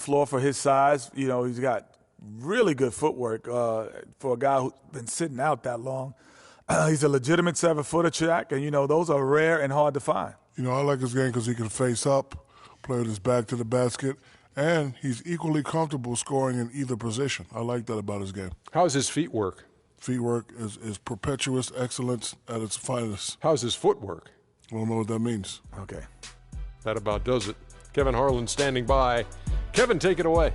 floor for his size. You know, he's got really good footwork for a guy who's been sitting out that long. He's a legitimate 7-footer, Shaq, and, you know, those are rare and hard to find. You know, I like his game because he can face up, play with his back to the basket, and he's equally comfortable scoring in either position. I like that about his game. How's his feet work? Feet work is perpetuous excellence at its finest. How's his footwork? I don't know what that means. Okay. That about does it. Kevin Harlan standing by. Kevin, take it away.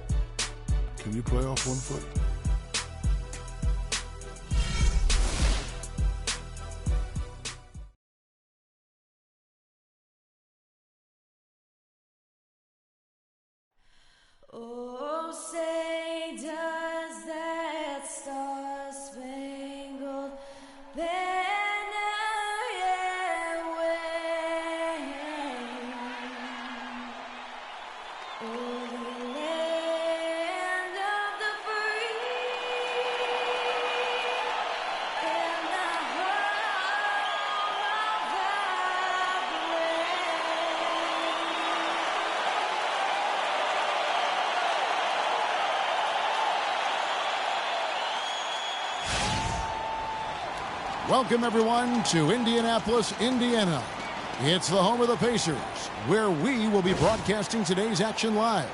Can you play off one foot? Oh, say does that star-spangled banner yet wave o'er the land of the free and the home of the brave? Welcome, everyone, to Indianapolis, Indiana. It's the home of the Pacers, where we will be broadcasting today's action live.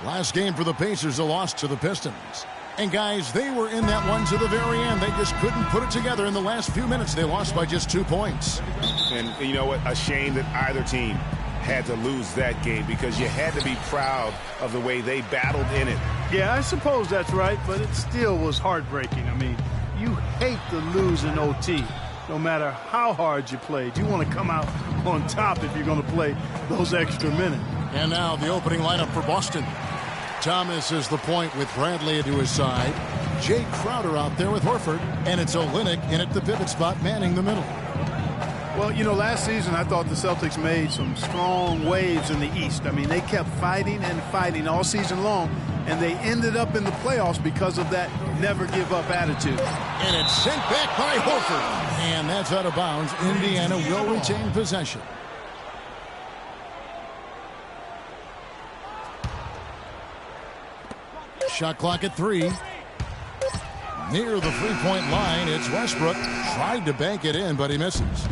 Last game for the Pacers, a loss to the Pistons. And, guys, they were in that one to the very end. They just couldn't put it together in the last few minutes. They lost by just 2 points. And you know what? A shame that either team had to lose that game because you had to be proud of the way they battled in it. Yeah, I suppose that's right, but it still was heartbreaking. I mean, you hate to lose in OT, no matter how hard you played. You want to come out on top if you're going to play those extra minutes. And now the opening lineup for Boston. Thomas is the point with Bradley to his side. Jay Crowder out there with Horford. And it's Olynyk in at the pivot spot, manning the middle. Well, you know, last season I thought the Celtics made some strong waves in the East. I mean, they kept fighting and fighting all season long, and they ended up in the playoffs because of that never-give-up attitude. And it's sent back by Horford. And that's out of bounds. Indiana will retain possession. Shot clock at 3. Near the three-point line, it's Westbrook. Tried to bank it in, but he misses.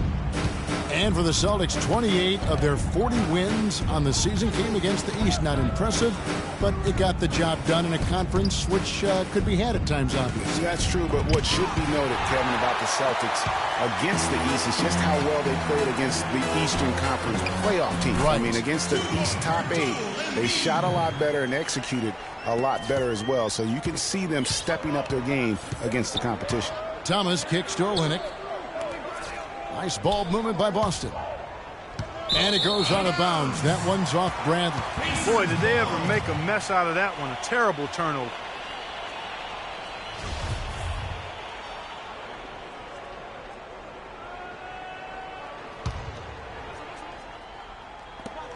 And for the Celtics, 28 of their 40 wins on the season came against the East. Not impressive, but it got the job done in a conference which could be had at times, obviously. That's true, but what should be noted, Kevin, about the Celtics against the East is just how well they played against the Eastern Conference playoff teams. Right. I mean, against the East top 8, they shot a lot better and executed a lot better as well. So you can see them stepping up their game against the competition. Thomas kicks to Olynyk. Nice ball movement by Boston. And it goes out of bounds. That one's off Bradley. Boy, did they ever make a mess out of that one. A terrible turnover.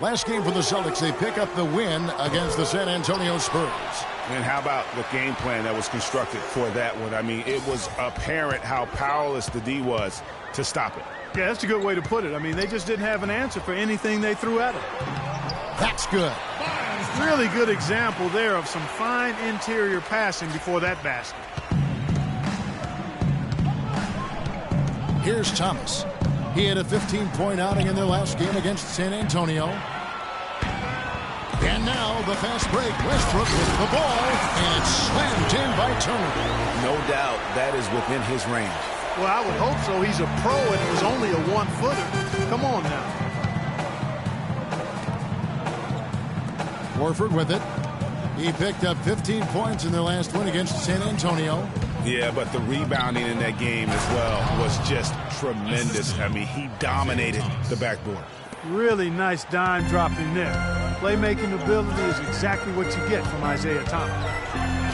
Last game for the Celtics, they pick up the win against the San Antonio Spurs. And how about the game plan that was constructed for that one? I mean, it was apparent how powerless the D was to stop it. Yeah, that's a good way to put it. I mean, they just didn't have an answer for anything they threw at it. That's good. Really good example there of some fine interior passing before that basket. Here's Thomas. He had a 15-point outing in their last game against San Antonio. And now the fast break. Westbrook with the ball, and it's slammed in by Turner. No doubt that is within his range. Well, I would hope so. He's a pro, and it was only a one-footer. Come on now. Horford with it. He picked up 15 points in their last win against San Antonio. Yeah, but the rebounding in that game as well was just tremendous. I mean, he dominated the backboard. Really nice dime dropping there. Playmaking ability is exactly what you get from Isaiah Thomas.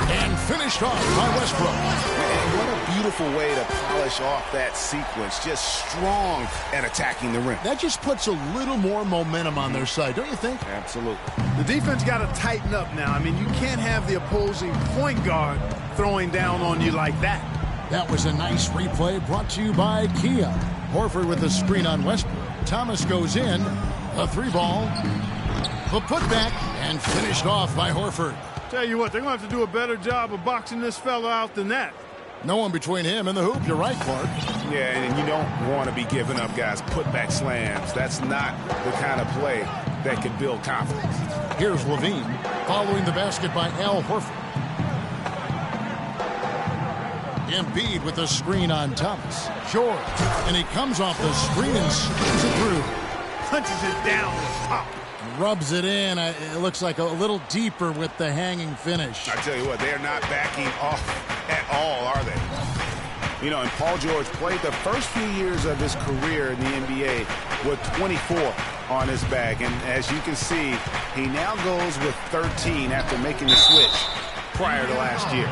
And finished off by Westbrook. And what a beautiful way to polish off that sequence. Just strong at attacking the rim. That just puts a little more momentum on their side, don't you think? Absolutely. The defense got to tighten up now. I mean, you can't have the opposing point guard throwing down on you like that. That was a nice replay brought to you by Kia. Horford with the screen on Westbrook. Thomas goes in. A 3 ball. The putback and finished off by Horford. Tell you what, they're going to have to do a better job of boxing this fella out than that. No one between him and the hoop. You're right, Clark. Yeah, and you don't want to be giving up guys putback slams. That's not the kind of play that can build confidence. Here's Levine following the basket by Al Horford. Embiid with the screen on Thomas. George, and he comes off the screen and screws it through. Punches it down the top. Rubs it in. It looks like a little deeper with the hanging finish. I tell you what, they're not backing off at all, are they? You know, and Paul George played the first few years of his career in the NBA with 24 on his back. And as you can see, he now goes with 13 after making the switch prior to last year.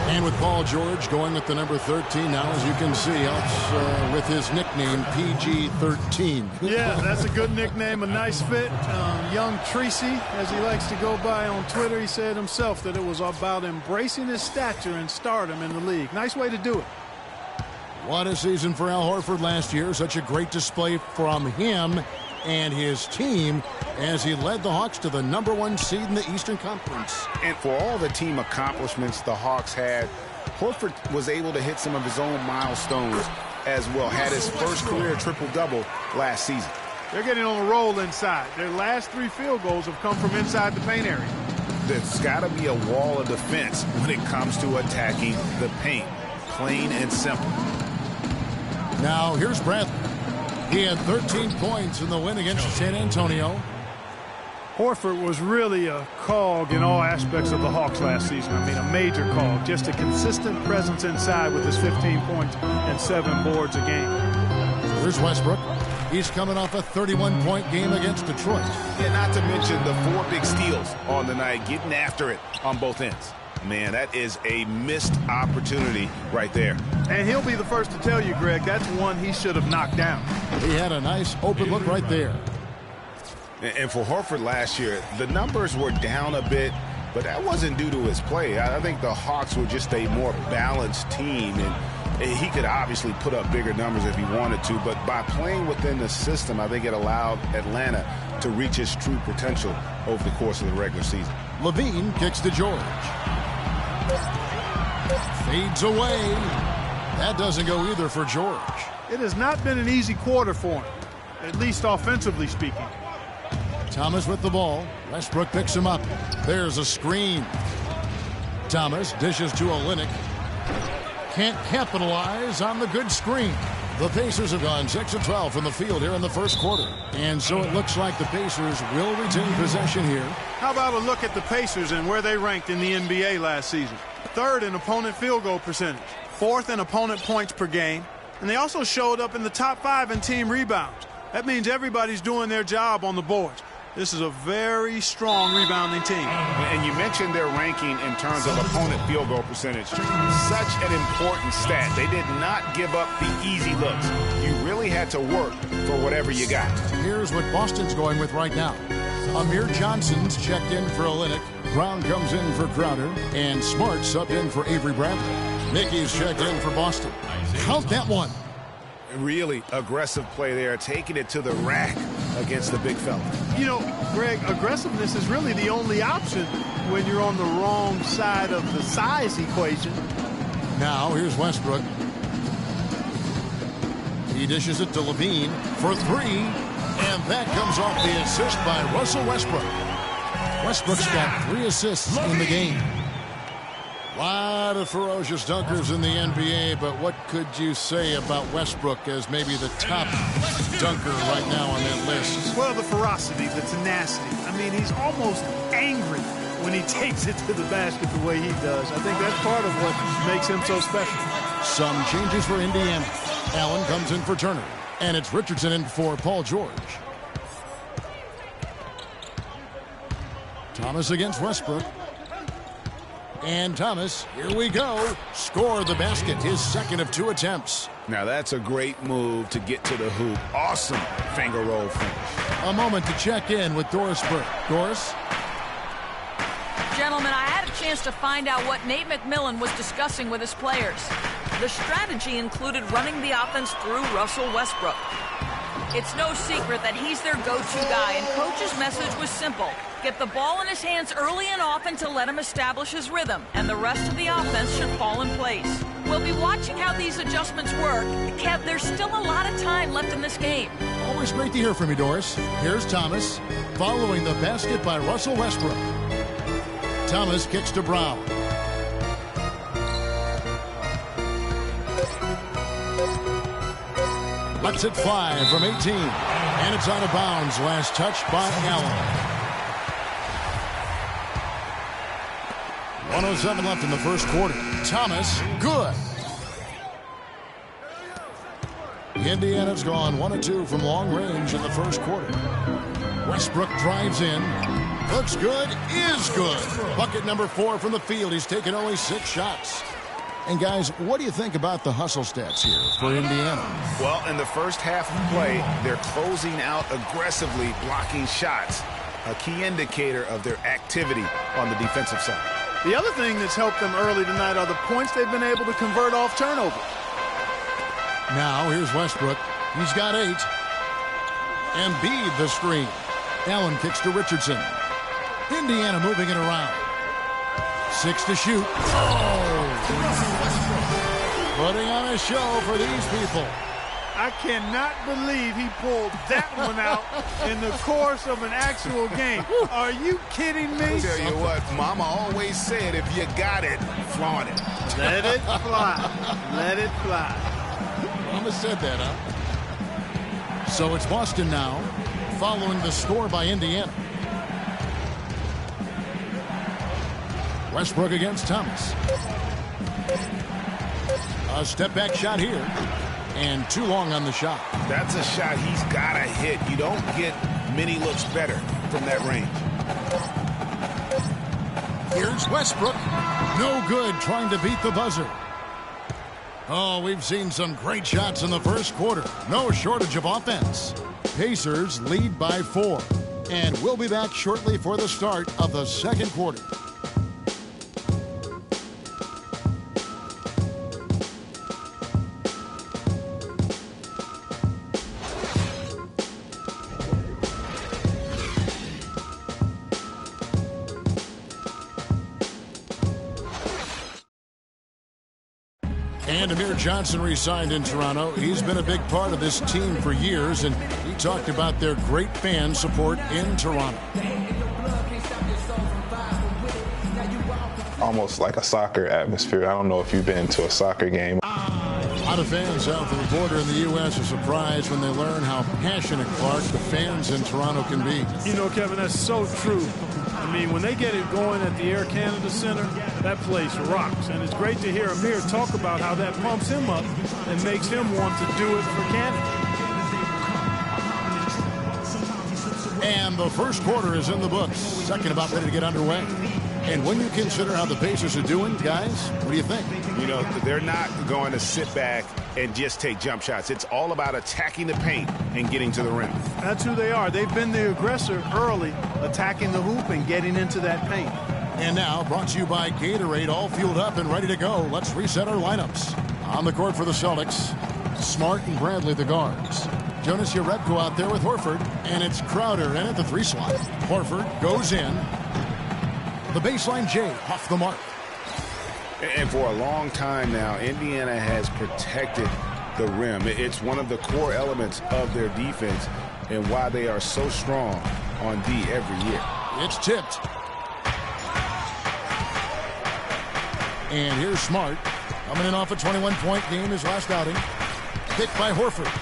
And with Paul George going with the number 13 now, as you can see, helps with his nickname, PG-13. Yeah, that's a good nickname, a nice fit. Young Tracy, as he likes to go by on Twitter, he said himself that it was about embracing his stature and stardom in the league. Nice way to do it. What a season for Al Horford last year. Such a great display from him and his team as he led the Hawks to the #1 seed in the Eastern Conference. And for all the team accomplishments the Hawks had, Horford was able to hit some of his own milestones as well. Had his first career triple-double last season. They're getting on a roll inside. Their last 3 field goals have come from inside the paint area. There's got to be a wall of defense when it comes to attacking the paint. Plain and simple. Now here's Bradley. He had 13 points in the win against San Antonio. Horford was really a cog in all aspects of the Hawks last season. I mean, a major cog. Just a consistent presence inside with his 15 points and 7 boards a game. Here's Westbrook. He's coming off a 31-point game against Detroit. Yeah, not to mention the 4 big steals on the night, getting after it on both ends. Man, that is a missed opportunity right there. And he'll be the first to tell you, Greg, that's one he should have knocked down. He had a nice open look right there. And for Horford last year, the numbers were down a bit, but that wasn't due to his play. I think the Hawks were just a more balanced team, and he could obviously put up bigger numbers if he wanted to, but by playing within the system, I think it allowed Atlanta to reach his true potential over the course of the regular season. Levine kicks to George. Fades away. That doesn't go either for George. It has not been an easy quarter for him, at least offensively speaking. Thomas with the ball. Westbrook picks him up. There's a screen. Thomas dishes to Olynyk. Can't capitalize on the good screen. The Pacers have gone 6 of 12 from the field here in the first quarter. And so it looks like the Pacers will retain possession here. How about a look at the Pacers and where they ranked in the NBA last season? 3rd in opponent field goal percentage, 4th in opponent points per game, and they also showed up in the top 5 in team rebounds. That means everybody's doing their job on the boards. This is a very strong rebounding team. And you mentioned their ranking in terms of opponent field goal percentage. Such an important stat. They did not give up the easy looks. You really had to work for whatever you got. Here's what Boston's going with right now. Amir Johnson's checked in for Olynyk. Brown comes in for Crowder. And Smart subbed in for Avery Bradley. Mickey's checked in for Boston. Count that one. Really aggressive play there, taking it to the rack against the big fella. You know, Greg, aggressiveness is really the only option when you're on the wrong side of the size equation. Now, here's Westbrook. He dishes it to Levine for 3, and that comes off the assist by Russell Westbrook. Westbrook's got 3 assists in the game. A lot of ferocious dunkers in the NBA, but what could you say about Westbrook as maybe the top dunker right now on that list? Well, the ferocity, the tenacity. I mean, he's almost angry when he takes it to the basket the way he does. I think that's part of what makes him so special. Some changes for Indiana. Allen comes in for Turner, and it's Richardson in for Paul George. Thomas against Westbrook. And Thomas, here we go, scored the basket, his 2nd of 2 attempts. Now that's a great move to get to the hoop. Awesome finger roll finish. A moment to check in with Doris Burke. Doris? Gentlemen, I had a chance to find out what Nate McMillan was discussing with his players. The strategy included running the offense through Russell Westbrook. It's no secret that he's their go-to guy, and Coach's message was simple. Get the ball in his hands early and often to let him establish his rhythm, and the rest of the offense should fall in place. We'll be watching how these adjustments work. Kev, there's still a lot of time left in this game. Always great to hear from you, Doris. Here's Thomas, following the basket by Russell Westbrook. Thomas kicks to Brown. Lets it fly from 18. And it's out of bounds. Last touch by Allen. 1:07 left in the first quarter. Thomas, good. Indiana's gone 1 of 2 from long range in the first quarter. Westbrook drives in. Looks good, is good. Bucket number 4 from the field. He's taken only 6 shots. And guys, what do you think about the hustle stats here for Indiana? Well, in the first half of play, they're closing out aggressively, blocking shots. A key indicator of their activity on the defensive side. The other thing that's helped them early tonight are the points they've been able to convert off turnovers. Now, here's Westbrook. He's got 8. Embiid the screen. Allen kicks to Richardson. Indiana moving it around. 6 to shoot. Oh! Putting on a show for these people. I cannot believe he pulled that one out in the course of an actual game. Are you kidding me? Tell you what, Mama always said, if you got it, flaunt it. Let it fly. Let it fly. Mama said that, huh? So it's Boston now, following the score by Indiana. Westbrook against Thomas. A step-back shot here. And too long on the shot. That's a shot he's got to hit. You don't get many looks better from that range. Here's Westbrook. No good trying to beat the buzzer. Oh, we've seen some great shots in the first quarter. No shortage of offense. Pacers lead by 4. And we'll be back shortly for the start of the second quarter. And Amir Johnson re-signed in Toronto. He's been a big part of this team for years, and he talked about their great fan support in Toronto. Almost like a soccer atmosphere. I don't know if you've been to a soccer game. A lot of fans south of the border in the U.S. are surprised when they learn how passionate, Clark, the fans in Toronto can be. You know, Kevin, that's so true. I mean, when they get it going at the Air Canada Center, that place rocks. And it's great to hear Amir talk about how that pumps him up and makes him want to do it for Canada. And the first quarter is in the books. Second about ready to get underway. And when you consider how the Pacers are doing, guys, what do you think? You know, they're not going to sit back and just take jump shots. It's all about attacking the paint and getting to the rim. That's who they are. They've been the aggressor early, attacking the hoop and getting into that paint. And now, brought to you by Gatorade, all fueled up and ready to go. Let's reset our lineups. On the court for the Celtics, Smart and Bradley the guards. Jonas Jerebko out there with Horford, and it's Crowder in at the 3 slot. Horford goes in. The baseline J off the mark. And for a long time now, Indiana has protected the rim. It's one of the core elements of their defense and why they are so strong on D every year. It's tipped. And here's Smart. Coming in off a 21-point game his last outing. Picked by Horford.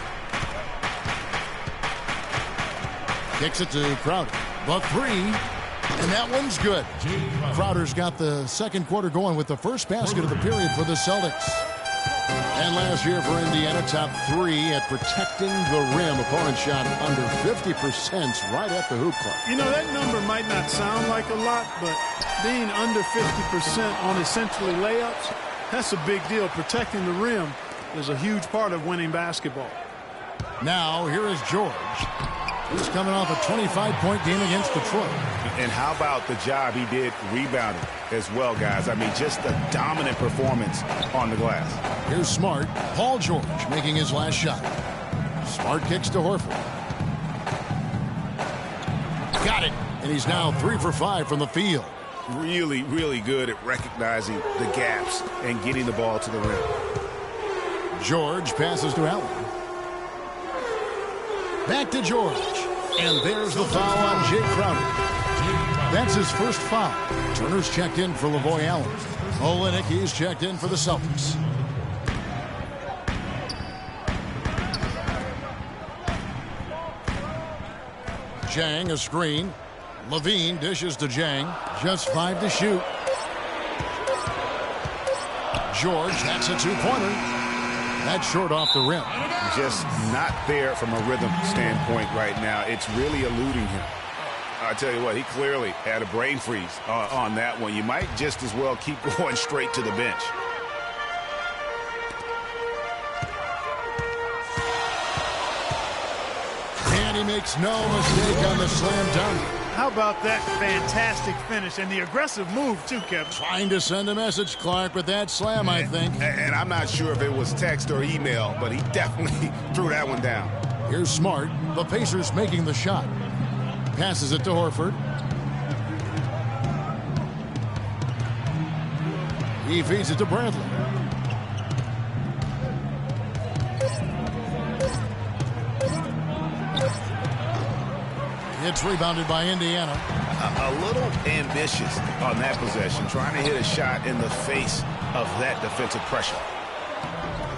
Kicks it to Crowder. The 3. And that one's good. Crowder's got the second quarter going with the first basket of the period for the Celtics. And last year for Indiana, top 3 at protecting the rim. Opponent shot under 50% right at the hoop clock. You know, that number might not sound like a lot, but being under 50% on essentially layups, that's a big deal. Protecting the rim is a huge part of winning basketball. Now, here is George. He's coming off a 25-point game against Detroit. And how about the job he did rebounding as well, guys? I mean, just a dominant performance on the glass. Here's Smart. Paul George making his last shot. Smart kicks to Horford. Got it. And he's now 3 for 5 from the field. Really, really good at recognizing the gaps and getting the ball to the rim. George passes to Allen. Back to George. And there's the foul on Jay Crowder. That's his first foul. Turner's checked in for Lavoy Allen. Olynyk, he's checked in for the Celtics. Jang, a screen. Levine dishes to Jang. Just 5 to shoot. George, that's a two-pointer. That's short off the rim. Just not there from a rhythm standpoint right now. It's really eluding him. I tell you what, he clearly had a brain freeze on that one. You might just as well keep going straight to the bench. And he makes no mistake on the slam dunk. How about that fantastic finish and the aggressive move, too, Kevin? Trying to send a message, Clark, with that slam, I think. And I'm not sure if it was text or email, but he definitely threw that one down. Here's Smart. The Pacers making the shot. Passes it to Horford. He feeds it to Bradley. It's rebounded by Indiana. A little ambitious on that possession, trying to hit a shot in the face of that defensive pressure.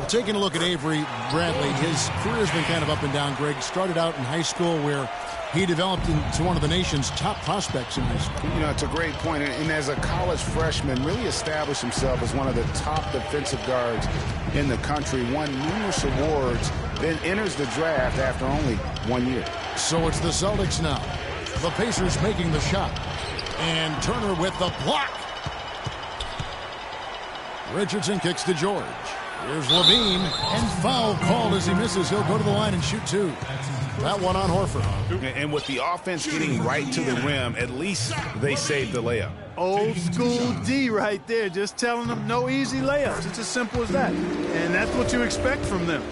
Taking a look at Avery Bradley, his career has been kind of up and down, Greg. Started out in high school where he developed into one of the nation's top prospects in high school. You know, it's a great point. And as a college freshman, really established himself as one of the top defensive guards in the country, won numerous awards, then enters the draft after only 1 year. So it's the Celtics now. The Pacers making the shot. And Turner with the block. Richardson kicks to George. Here's Levine, and foul called as he misses. He'll go to the line and shoot 2. That one on Horford. And with the offense getting right to the rim, at least they saved the layup. Old school D right there, just telling them no easy layups. It's as simple as that. And that's what you expect from them.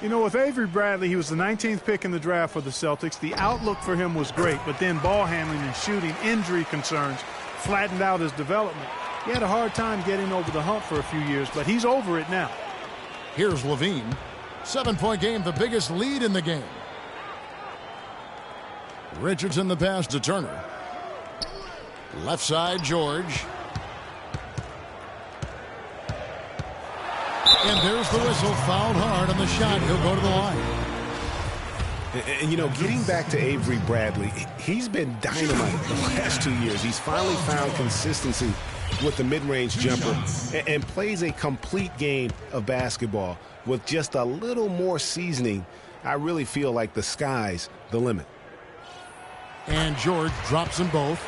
You know, with Avery Bradley, he was the 19th pick in the draft for the Celtics. The outlook for him was great, but then ball handling and shooting, injury concerns flattened out his development. He had a hard time getting over the hump for a few years, but he's over it now. Here's Levine. 7-point game, the biggest lead in the game. Richardson the pass to Turner. Left side, George. And there's the whistle, fouled hard on the shot. He'll go to the line. And, you know, getting back to Avery Bradley, he's been dynamite the last 2 years. He's finally found consistency with the mid-range jumper and plays a complete game of basketball. With just a little more seasoning, I really feel like the sky's the limit. And George drops them both.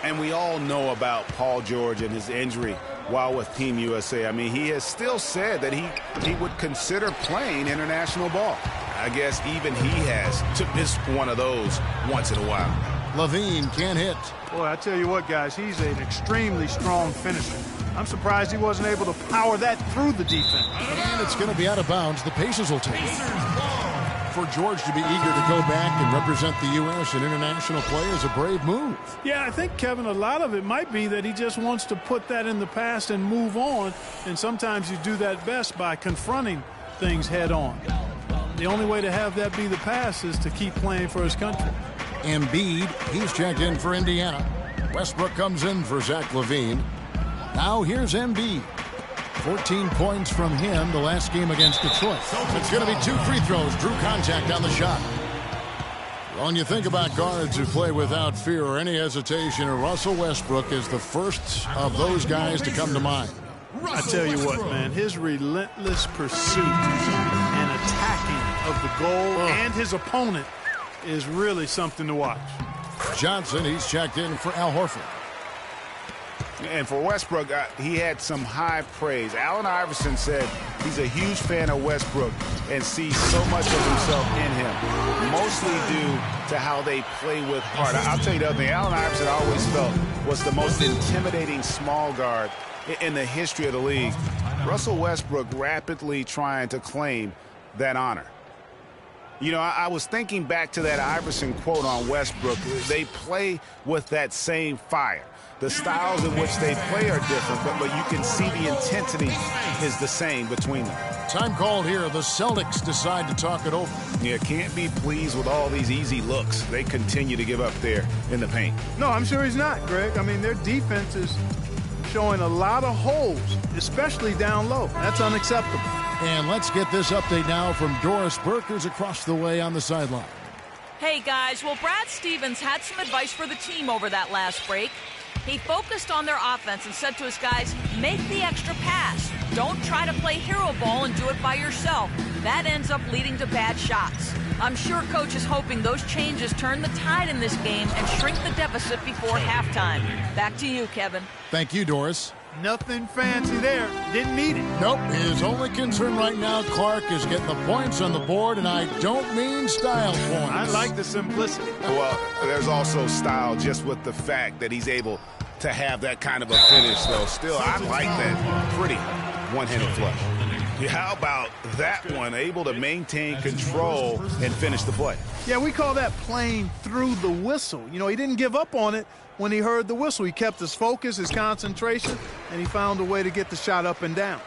And we all know about Paul George and his injury while with Team USA. I mean, he has still said that he would consider playing international ball. I guess even he has to miss one of those once in a while. Levine can't hit. Boy, I tell you what, guys, he's an extremely strong finisher. I'm surprised he wasn't able to power that through the defense. And it's going to be out of bounds. The Pacers will take it. For George to be eager to go back and represent the U.S. in international play is a brave move. Yeah, I think, Kevin, a lot of it might be that he just wants to put that in the past and move on. And sometimes you do that best by confronting things head on. The only way to have that be the past is to keep playing for his country. Embiid, he's checked in for Indiana. Westbrook comes in for Zach LaVine. Now here's Embiid. 14 points from him the last game against Detroit. It's going to be 2 free throws. Drew contact on the shot. When you think about guards who play without fear or any hesitation, Russell Westbrook is the first of those guys to come to mind. I tell you what, man, his relentless pursuit and attacking of the goal and his opponent is really something to watch. Johnson, he's checked in for Al Horford. And for Westbrook, he had some high praise. Allen Iverson said he's a huge fan of Westbrook and sees so much of himself in him, mostly due to how they play with heart. I'll tell you the other thing, Allen Iverson I always felt was the most intimidating small guard in the history of the league. Russell Westbrook rapidly trying to claim that honor. You know, I was thinking back to that Iverson quote on Westbrook. They play with that same fire. The styles in which they play are different, but you can see the intensity is the same between them. Time called here. The Celtics decide to talk it over. Yeah, can't be pleased with all these easy looks they continue to give up there in the paint. No, I'm sure he's not, Greg. I mean, their defense is showing a lot of holes, especially down low. That's unacceptable. And let's get this update now from Doris Burke, who's across the way on the sideline. Hey, guys. Well, Brad Stevens had some advice for the team over that last break. He focused on their offense and said to his guys, make the extra pass. Don't try to play hero ball and do it by yourself. That ends up leading to bad shots. I'm sure Coach is hoping those changes turn the tide in this game and shrink the deficit before halftime. Back to you, Kevin. Thank you, Doris. Nothing fancy there. Didn't need it. Nope. His only concern right now, Clark, is getting the points on the board, and I don't mean style points. I like the simplicity. Well, there's also style just with the fact that he's able to have that kind of a finish, though. Still, I like that pretty one-handed flush. Yeah, how about that one? Able to maintain control and finish the play. Yeah, we call that playing through the whistle. You know, he didn't give up on it when he heard the whistle. He kept his focus, his concentration, and he found a way to get the shot up and down.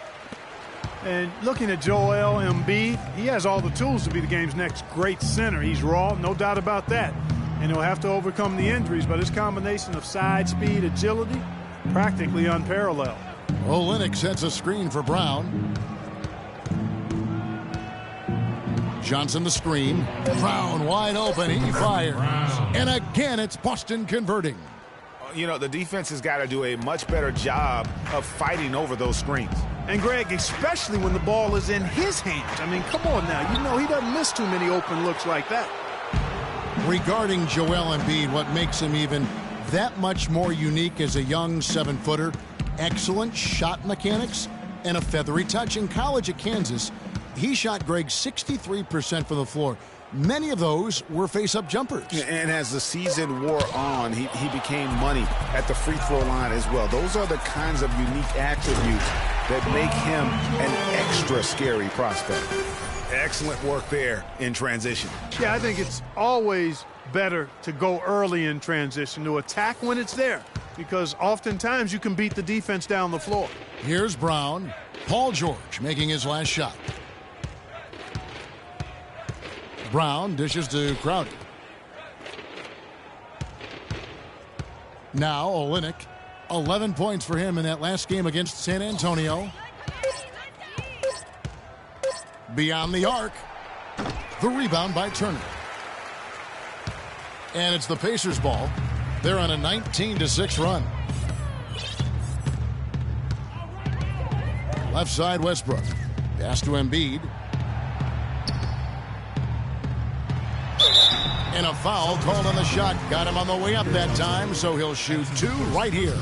And looking at Joel Embiid, he has all the tools to be the game's next great center. He's raw, no doubt about that. And he'll have to overcome the injuries, but his combination of side speed, agility, practically unparalleled. Olynyk sets a screen for Brown. Johnson the screen. Brown wide open. He fires. And again, it's Boston converting. You know, the defense has got to do a much better job of fighting over those screens. And, Greg, especially when the ball is in his hands. I mean, come on now. You know he doesn't miss too many open looks like that. Regarding Joel Embiid, what makes him even that much more unique as a young 7-footer, excellent shot mechanics and a feathery touch. In college at Kansas, he shot, Greg, 63% from the floor. Many of those were face-up jumpers. And as the season wore on, he became money at the free throw line as well. Those are the kinds of unique attributes that make him an extra scary prospect. Excellent work there in transition. Yeah, I think it's always better to go early in transition, to attack when it's there, because oftentimes you can beat the defense down the floor. Here's Brown. Paul George making his last shot. Brown dishes to Crowder. Now Olynyk. 11 points for him in that last game against San Antonio. Beyond the arc. The rebound by Turner. And it's the Pacers' ball. They're on a 19-6 run. Left side, Westbrook. Pass to Embiid. And a foul called on the shot. Got him on the way up that time, so he'll shoot two right here.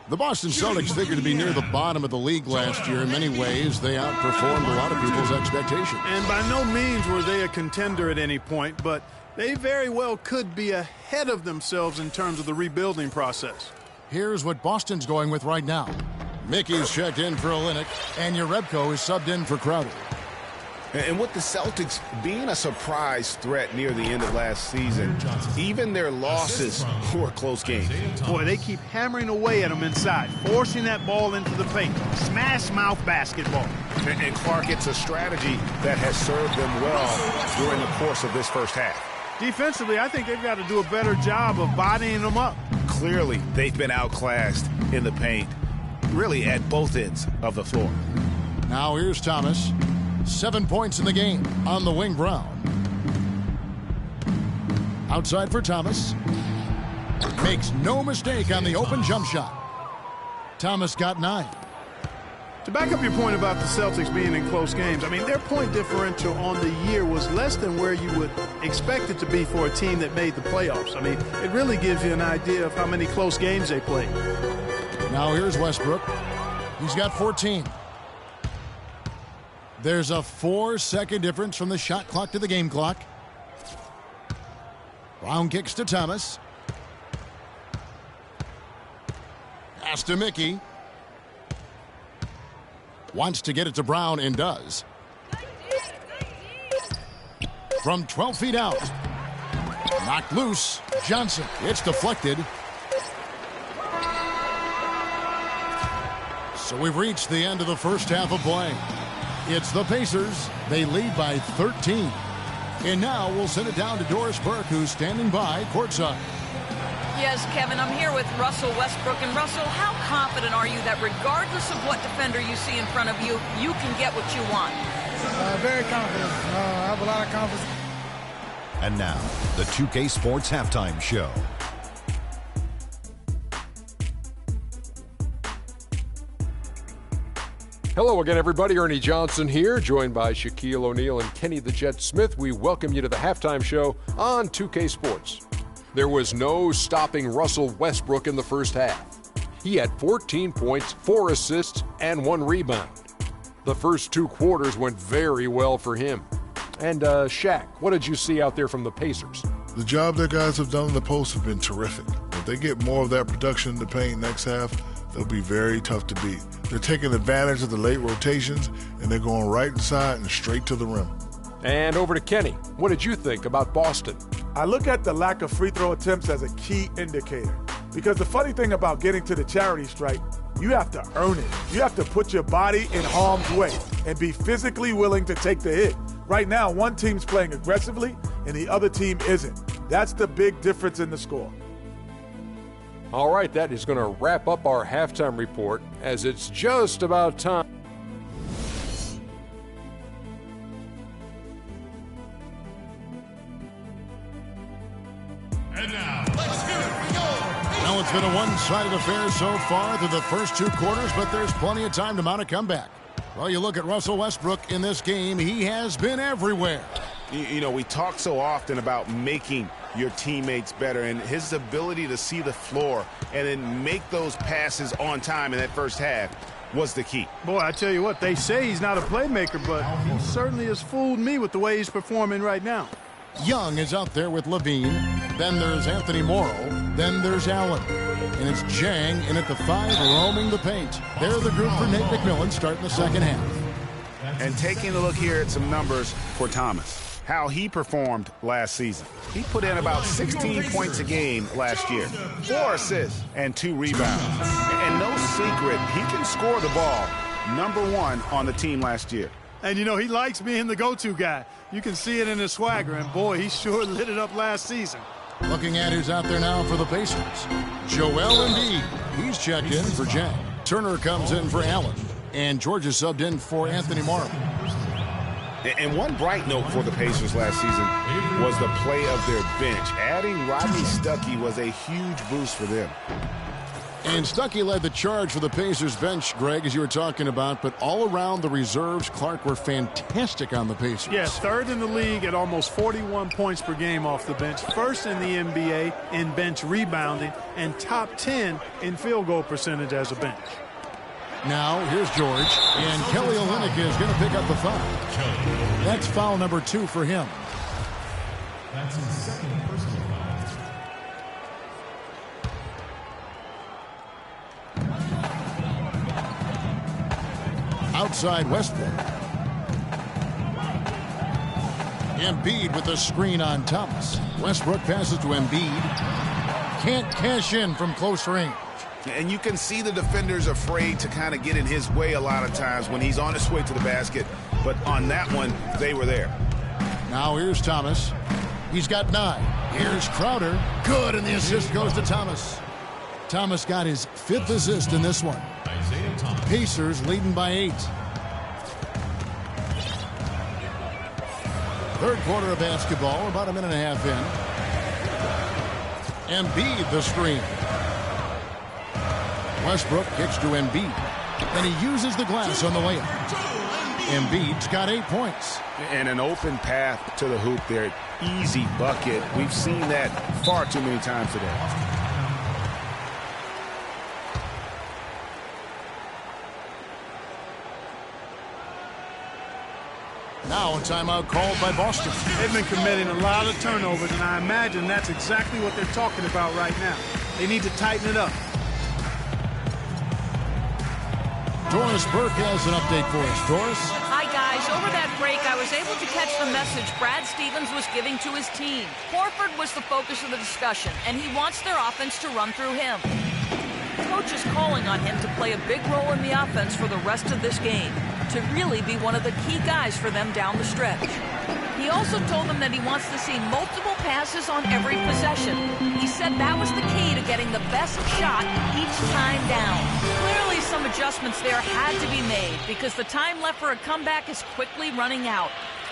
The Boston Celtics figured to be near the bottom of the league last year. In many ways, they outperformed a lot of people's expectations. And by no means were they a contender at any point, but they very well could be ahead of themselves in terms of the rebuilding process. Here's what Boston's going with right now. Mickey's checked in for Olynyk, and Jerebko is subbed in for Crowder. And with the Celtics being a surprise threat near the end of last season, even their losses were close games. Boy, they keep hammering away at them inside, forcing that ball into the paint. Smash mouth basketball. And Clark, it's a strategy that has served them well during the course of this first half. Defensively, I think they've got to do a better job of bodying them up. Clearly, they've been outclassed in the paint, really at both ends of the floor. Now here's Thomas. 7 points in the game on the wing. Brown. Outside for Thomas. Makes no mistake on the open jump shot. Thomas got 9. To back up your point about the Celtics being in close games, I mean, their point differential on the year was less than where you would expect it to be for a team that made the playoffs. I mean, it really gives you an idea of how many close games they played. Now here's Westbrook. He's got 14. There's a 4-second difference from the shot clock to the game clock. Brown kicks to Thomas. Pass to Mickey. Wants to get it to Brown and does. from 12 feet out. Knocked loose. Johnson. It's deflected. So we've reached the end of the first half of play. It's the Pacers. They lead by 13. And now we'll send it down to Doris Burke, who's standing by courtside. Yes, Kevin, I'm here with Russell Westbrook. And Russell, how confident are you that regardless of what defender you see in front of you, you can get what you want? Very confident. I have a lot of confidence. And now, the 2K Sports Halftime Show. Hello again, everybody. Ernie Johnson here, joined by Shaquille O'Neal and Kenny the Jet Smith. We welcome you to the halftime show on 2K Sports. There was no stopping Russell Westbrook in the first half. He had 14 points, 4 assists, and 1 rebound. The first 2 quarters went very well for him. And Shaq, what did you see out there from the Pacers? The job their guys have done in the post have been terrific. If they get more of that production in the paint next half, they'll be very tough to beat. They're taking advantage of the late rotations, and they're going right inside and straight to the rim. And over to Kenny. What did you think about Boston? I look at the lack of free throw attempts as a key indicator. Because the funny thing about getting to the charity stripe, you have to earn it. You have to put your body in harm's way and be physically willing to take the hit. Right now, one team's playing aggressively and the other team isn't. That's the big difference in the score. All right, that is going to wrap up our halftime report, as it's just about time. And now, let's hear it. We go. Well, it's been a one-sided affair so far through the first 2 quarters, but there's plenty of time to mount a comeback. Well, you look at Russell Westbrook in this game, he has been everywhere. You know, we talk so often about making your teammates better, and his ability to see the floor and then make those passes on time in that first half was the key. Boy, I tell you what, they say he's not a playmaker, but he certainly has fooled me with the way he's performing right now. Young is out there with Levine. Then there's Anthony Morrow. Then there's Allen. And it's Jang in at the 5, roaming the paint. They're the group for Nate McMillan starting the second half. And taking a look here at some numbers for Thomas, how he performed last season. He put in about 16 points a game last year, 4 assists and 2 rebounds. And no secret, he can score the ball. #1 on the team last year. And, you know, he likes being the go-to guy. You can see it in his swagger, and, boy, he sure lit it up last season. Looking at who's out there now for the Pacers. Joel Embiid. He's checked in for Jang. Turner comes in for Allen. And George is subbed in for Anthony Morrow. And one bright note for the Pacers last season was the play of their bench. Adding Rodney Stuckey was a huge boost for them. And Stuckey led the charge for the Pacers bench, Greg, as you were talking about. But all around the reserves, Clark, were fantastic on the Pacers. Yeah, 3rd in the league at almost 41 points per game off the bench. 1st in the NBA in bench rebounding, and top 10 in field goal percentage as a bench. Now, here's George. And Kelly Olynyk is going to pick up the foul. That's foul number 2 for him. That's his second personal foul. Outside Westbrook. Embiid with the screen on Thomas. Westbrook passes to Embiid. Can't cash in from close range. And you can see the defenders afraid to kind of get in his way a lot of times when he's on his way to the basket. But on that one, they were there. Now here's Thomas. He's got 9. Here's Crowder. Good, and the assist goes to Thomas. Thomas got his 5th assist in this one. Pacers leading by 8. Third quarter of basketball, about a minute and a half in. Embiid the screen. Westbrook kicks to Embiid. And he uses the glass on the layup. Embiid's got 8 points. And an open path to the hoop there. Easy bucket. We've seen that far too many times today. Now a timeout called by Boston. They've been committing a lot of turnovers, and I imagine that's exactly what they're talking about right now. They need to tighten it up. Doris Burke has an update for us. Doris? Hi, guys. Fellas, over that break, I was able to catch the message Brad Stevens was giving to his team. Horford was the focus of the discussion, and he wants their offense to run through him. Coach is calling on him to play a big role in the offense for the rest of this game, to really be one of the key guys for them down the stretch. He also told them that he wants to see multiple passes on every possession. He said that was the key to getting the best shot each time down. Clearly some adjustments there had to be made because the time left for a comeback is quickly running out.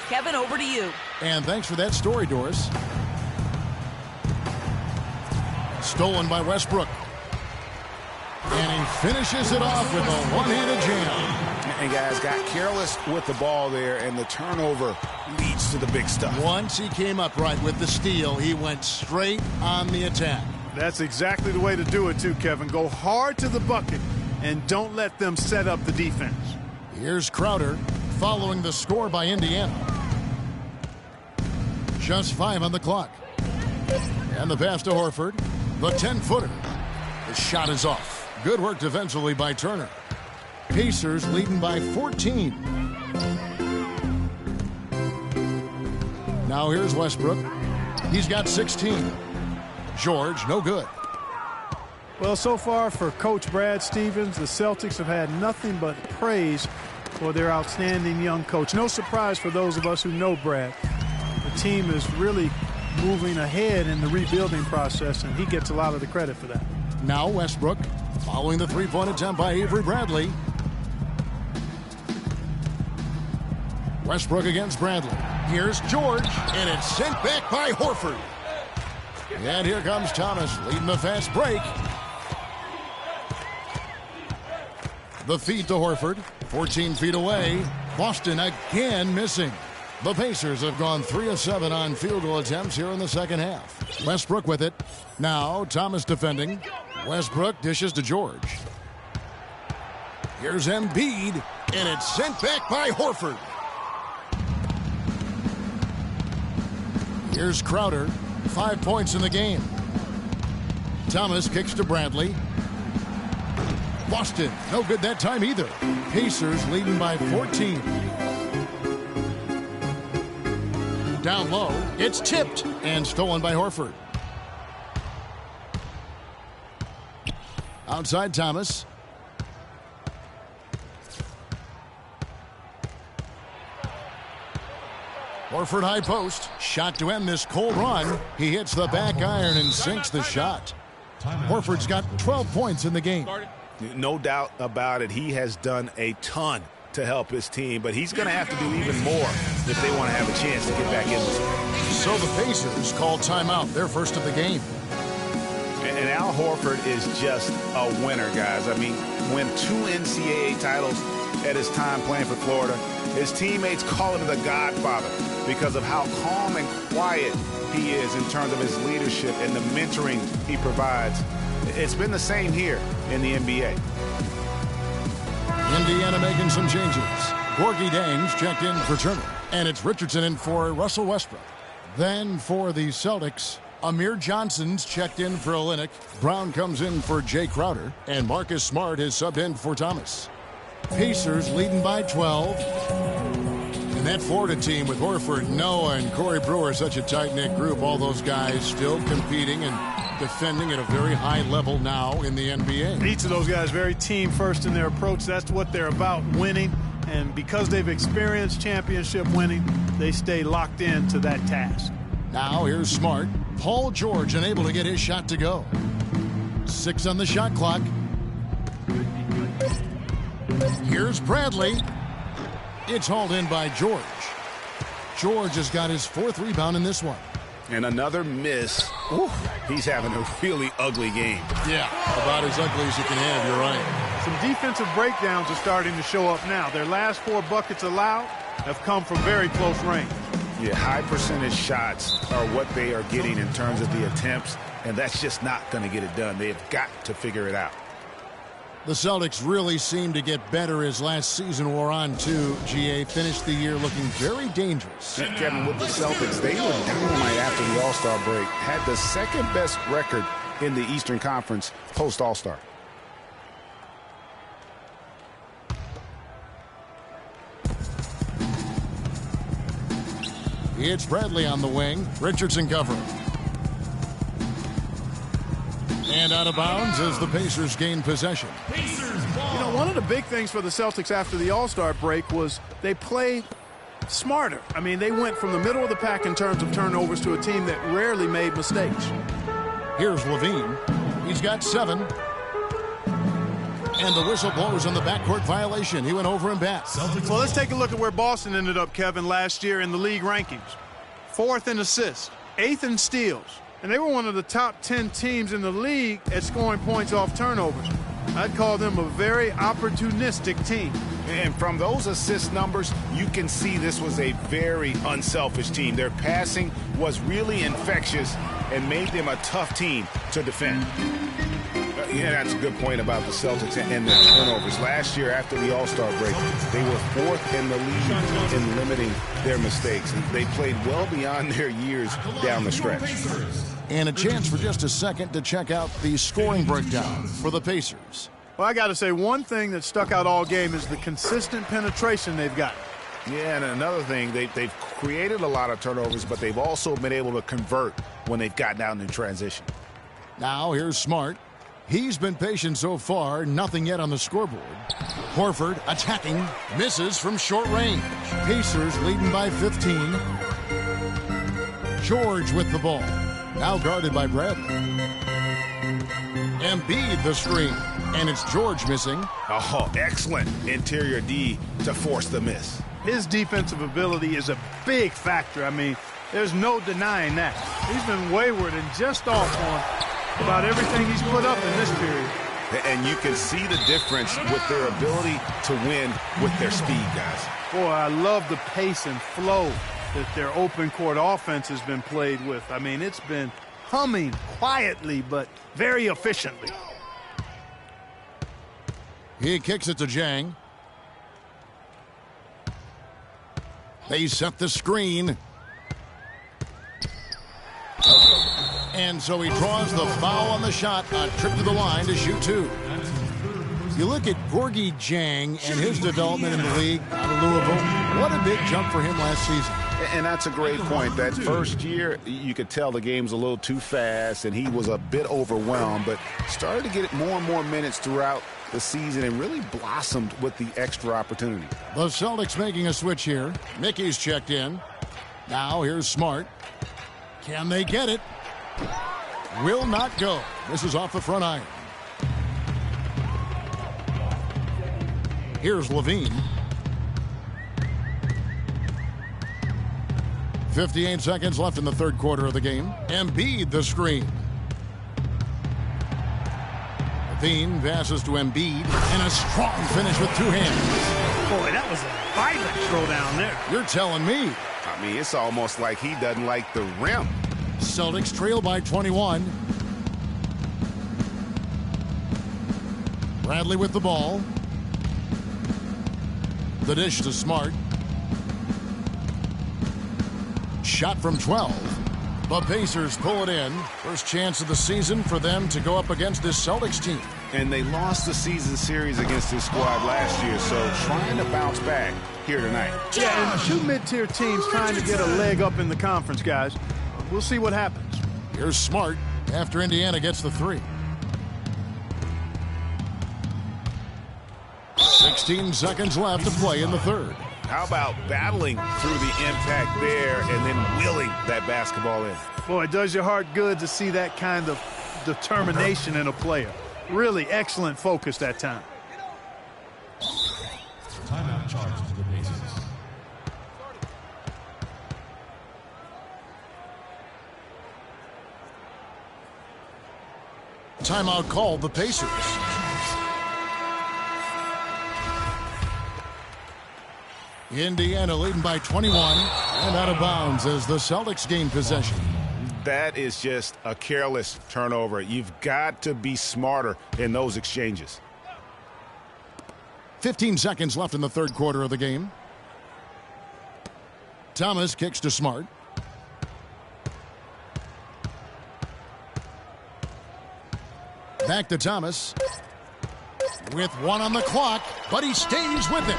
Kevin, over to you. And thanks for that story, Doris. Stolen by Westbrook. And he finishes it off with a one-handed jam. And guys got careless with the ball there, and the turnover leads to the big stuff. Once he came upright with the steal, he went straight on the attack. That's exactly the way to do it too, Kevin. Go hard to the bucket and don't let them set up the defense. Here's Crowder following the score by Indiana. Just 5 on the clock. And the pass to Horford. The 10-footer. The shot is off. Good work defensively by Turner. Pacers leading by 14. Now here's Westbrook. He's got 16. George, no good. Well, so far for Coach Brad Stevens, the Celtics have had nothing but praise for their outstanding young coach. No surprise for those of us who know Brad. The team is really moving ahead in the rebuilding process, and he gets a lot of the credit for that. Now Westbrook following the three-point attempt by Avery Bradley. Westbrook against Bradley. Here's George, and it's sent back by Horford. And here comes Thomas leading the fast break. The feed to Horford, 14 feet away. Boston again missing. The Pacers have gone 3 of 7 on field goal attempts here in the second half. Westbrook with it. Now Thomas defending. Westbrook dishes to George. Here's Embiid, and it's sent back by Horford. Here's Crowder, 5 points in the game. Thomas kicks to Bradley. Boston, no good that time either. Pacers leading by 14. Down low, it's tipped and stolen by Horford. Outside Thomas. Horford high post. Shot to end this cold run. He hits the back iron and sinks the shot. Horford's got 12 points in the game. No doubt about it. He has done a ton to help his team, but he's going to have to do even more if they want to have a chance to get back in this game. So the Pacers call timeout, their first of the game. And Al Horford is just a winner, guys. I mean, win 2 NCAA titles at his time playing for Florida. His teammates call him the Godfather because of how calm and quiet he is in terms of his leadership and the mentoring he provides. It's been the same here in the NBA. Indiana making some changes. Gorgie Dangs checked in for Turner. And it's Richardson in for Russell Westbrook. Then for the Celtics, Amir Johnson's checked in for Olynyk. Brown comes in for Jay Crowder. And Marcus Smart is subbed in for Thomas. Pacers leading by 12. And that Florida team with Horford, Noah, and Corey Brewer, such a tight-knit group. All those guys still competing and defending at a very high level now in the NBA. Each of those guys very team first in their approach. That's what they're about, winning. And because they've experienced championship winning, they stay locked into that task. Now here's Smart. Paul George unable to get his shot to go. 6 on the shot clock. Here's Bradley. It's hauled in by George. George has got his 4th rebound in this one. And another miss. Ooh, he's having a really ugly game. Yeah, about as ugly as you can have, you're right. Some defensive breakdowns are starting to show up now. Their last 4 buckets allowed have come from very close range. Yeah, high percentage shots are what they are getting in terms of the attempts, and that's just not going to get it done. They have got to figure it out. The Celtics really seemed to get better as last season wore on, too. GA finished the year looking very dangerous. And Kevin, with the Celtics, they were dynamite after the All-Star break. Had the 2nd best record in the Eastern Conference post-All-Star. It's Bradley on the wing. Richardson covering. And out of bounds as the Pacers gain possession. You know, one of the big things for the Celtics after the All-Star break was they played smarter. I mean, they went from the middle of the pack in terms of turnovers to a team that rarely made mistakes. Here's Levine. He's got 7. And the whistle blows on the backcourt violation. He went over and back. Well, let's take a look at where Boston ended up, Kevin, last year in the league rankings. 4th in assists, 8th in steals. And they were one of the top 10 teams in the league at scoring points off turnovers. I'd call them a very opportunistic team. And from those assist numbers, you can see this was a very unselfish team. Their passing was really infectious and made them a tough team to defend. Yeah, that's a good point about the Celtics and their turnovers. Last year, after the All-Star break, they were 4th in the league in limiting their mistakes. They played well beyond their years down the stretch. And a chance for just a second to check out the scoring breakdown for the Pacers. Well, I got to say, one thing that stuck out all game is the consistent penetration they've got. Yeah, and another thing, they've created a lot of turnovers, but they've also been able to convert when they've gotten out in transition. Now here's Smart. He's been patient so far, nothing yet on the scoreboard. Horford attacking, misses from short range. Pacers leading by 15. George with the ball. Now guarded by Bradley. Embiid the screen. And it's George missing. Oh, excellent interior D to force the miss. His defensive ability is a big factor. I mean, there's no denying that. He's been wayward and just off on about everything he's put up in this period. And you can see the difference with their ability to win with their speed, guys. Boy, I love the pace and flow that their open court offense has been played with. I mean, it's been humming quietly but very efficiently. He kicks it to Jang. They set the screen. And so he draws the foul on the shot. A trip to the line to shoot 2. You look at Gorgui Dieng and his development in the league out of Louisville. What a big jump for him last season. And that's a great point. That first year, you could tell the game's a little too fast, and he was a bit overwhelmed, but started to get more and more minutes throughout the season and really blossomed with the extra opportunity. The Celtics making a switch here. Mickey's checked in. Now here's Smart. Can they get it? Will not go. This is off the front iron. Here's Levine. 58 seconds left in the third quarter of the game. Embiid the screen. Levine passes to Embiid, and a strong finish with 2 hands. Boy, that was a violent throw down there. You're telling me. I mean, it's almost like he doesn't like the rim. Celtics trail by 21. Bradley with the ball. The dish to Smart. Shot from 12. The Pacers pull it in. First chance of the season for them to go up against this Celtics team. And they lost the season series against this squad last year, so trying to bounce back here tonight. Yeah, and 2 mid-tier teams trying to get a leg up in the conference, guys. We'll see what happens. Here's Smart after Indiana gets the 3. 16 seconds left to play in the third. How about battling through the impact there and then wheeling that basketball in? Boy, it does your heart good to see that kind of determination in a player. Really excellent focus that time. Timeout charge to the Pacers. Timeout called the Pacers. Indiana leading by 21 and out of bounds as the Celtics gain possession. That is just a careless turnover. You've got to be smarter in those exchanges. 15 seconds left in the third quarter of the game. Thomas kicks to Smart. Back to Thomas. With 1 on the clock, but he stays with it.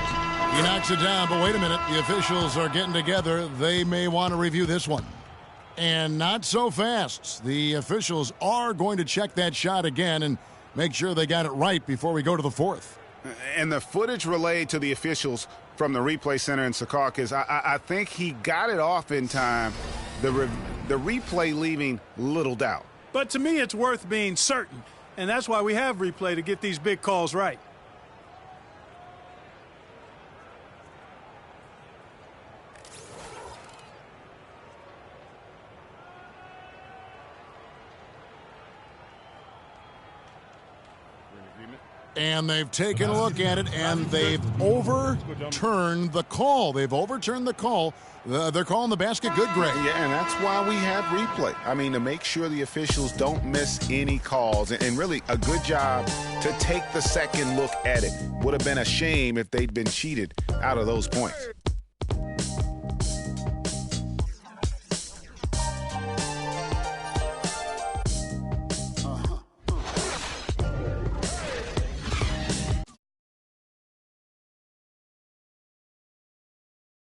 He knocks it down, but wait a minute. The officials are getting together. They may want to review this one. And not so fast. The officials are going to check that shot again and make sure they got it right before we go to the fourth. And the footage relayed to the officials from the replay center in Secaucus, I think he got it off in time. The replay leaving little doubt. But to me, it's worth being certain. And that's why we have replay, to get these big calls right. And they've taken a look at it, and they've overturned the call. They've overturned the call. They're calling the basket good, Greg. Yeah, and that's why we have replay. I mean, to make sure the officials don't miss any calls. And really, a good job to take the second look at it. Would have been a shame if they'd been cheated out of those points.